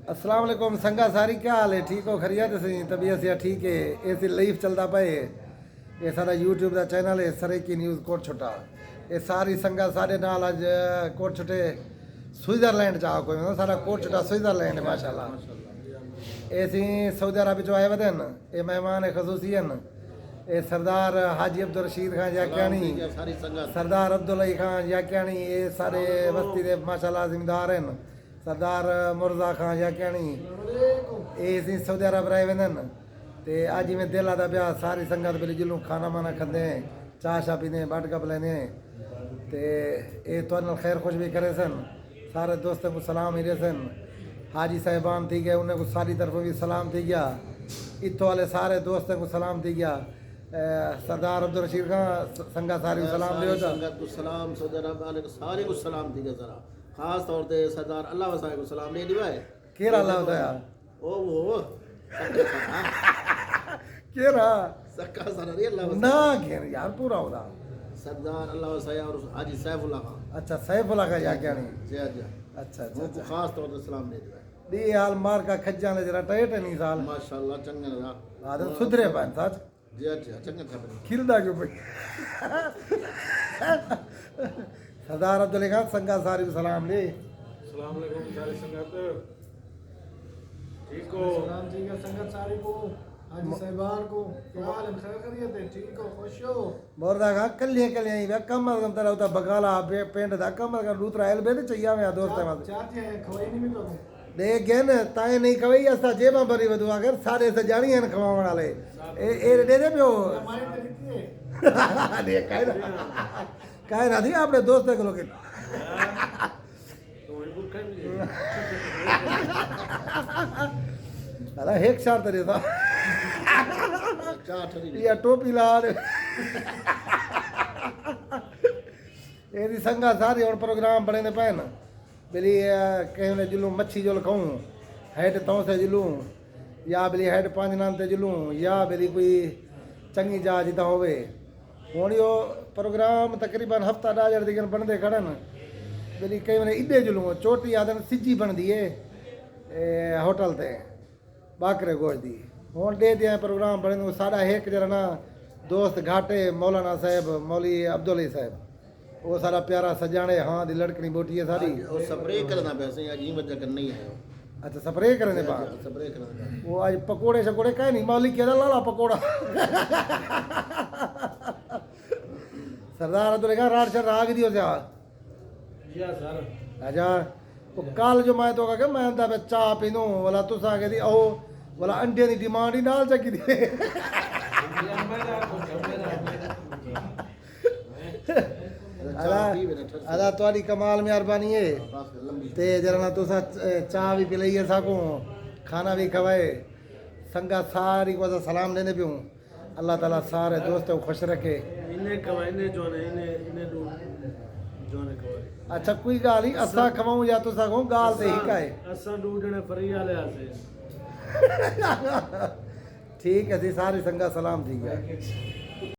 अस्सलाम वालेकुम संगा सारी क्या हाल है? ठीक हो? खैरियत से? तबीयत से ठीक है? ऐसे लाइव चलता पे ये सारा यूट्यूब का चैनल है सरे की न्यूज़ कोट छोटा ये सारी संगा सारे नाल अज कोट छोटे स्विट्जरलैंड जा कोई मतलब सारा कोट छोटा स्विट्जरलैंड है माशाल्लाह। ऐसी सऊदी अरब जो आए वदन ये मेहमान खसूसियन ये सरदार हाजी अब्दुल रशीद खान याकियानी सरदार अब्दुल्ला खान याकियानी ये सारे बस्ती के माशाल्लाह जिम्मेदार हैं। सरदार मुर्जा खान याकियानी ये सऊदी अरब रहे वेंदन ते अज में दिल आदा ब्याह सारी संगत बिल जुलू खाना माना खाते हैं चाह शाह पीते बट कप लेने ते ये तो खैर खुश भी करे सन सारे दोस्तों को सलाम ही सन। हाजी साहिबान थी गए उन्हें को सारी तरफ भी सलाम थी गया इतो वाले सारे दोस्तों को सलाम थी गया। सरदार अब्दुल रशीद खान संगा सारी को सलाम दियो संगत को सलाम सऊदी अरब वाले को सारे को सलाम थी गया जरा खास तौर पे सरदार अल्लाह वसाए को सलाम दे दिवाए केरा अल्लाह होता ओ वो केरा सक्का सरा रे अल्लाह ना घेर यार पूरा होता सरदार अल्लाह वसाए और हाजी सैफुल्लाह खान अच्छा सैफुल्लाह का याकियानी जी जी अच्छा अच्छा वो खास तौर पे सलाम दे दिवाए दी हाल मार का खज्जा ने जरा टाइट नहीं साल माशाल्लाह चंगन रा आदम सुधरे पान सच जी जी चंगन था खिलदा क्यों भाई सरदार अब्दुल खान संगा सारी को सलाम ले अस्सलाम वालेकुम सारी संगत ठीक हो? सलाम ठीक है संगत सारी को हाजी साहिबान को क्या हाल है? खैर खैरियत है? ठीक हो? खुश हो? बोरदा का कल्ले कल्ले ही वे कम कम तरह होता बगाला पेंट दा कम का दूसरा एल बे चाहिए में दोस्त है चाहते हैं खवाई नहीं भी तो देख गए न ताए नहीं खवई असा जेबा भरी वधु अगर सारे से जानी है खवावण वाले ए दे दे पियो हमारे तो लिखी है देख काहे ना थी आपने दोस्त के लोग तो वही बुक कर लिए अरे एक शार तरे था चाह ठरी या टोपी लाल ये दी संगा सारी और प्रोग्राम बने ने पैन बिली कहीं ने जुलू मच्छी जो खाऊं हेड तो से जुलू या बिली हेड पांच नाम ते जुलू या बिली कोई चंगी जा जिता होवे हुण यो प्रोग्राम तकरीबन हफ्ता डाजर दिगन बनदे खड़न बिली कई ने इडे जुलू चोटी आदन सिजी बनदी है होटल ते बाकरे गोश्त दी हुण दे दिया प्रोग्राम बने साडा एक जरा ना दोस्त घाटे मौलाना साहब मौली अब्दुल साहब वो सारा प्यारा सजाने हाँ दी लड़कनी बोटी है सारी और स्प्रे करना पैसे या जी वजह करना ही है अच्छा स्प्रे करने बाद स्प्रे करना वो आज पकोड़े शकोड़े कहे नहीं मौली के लाला पकोड़ा सरदार अब्दुल खान रात शर राग दियो से जी सर अच्छा वो कल जो मैं तो कहा मैं अंदा पे चाह पीनू वाला तुस आगे दी ओ वाला अंडे की डिमांड ही नाल चकी दी अदा तुम्हारी कमाल मेहरबानी है ते जरा ना तुसा चाह भी पिलाइए साको खाना भी खवाए संगा सारी को सलाम देने पियूं अल्लाह ताला सारे दोस्तों को खुश रखे इन्हें कवाइने जो ने इन्हें दो जो ने कवाई अच्छा कोई गाल ही असा खवाऊं या तुसा को गाल ते ही काए असा दो जने फरी वाले आसे ठीक है जी सारी संगा सलाम ठीक है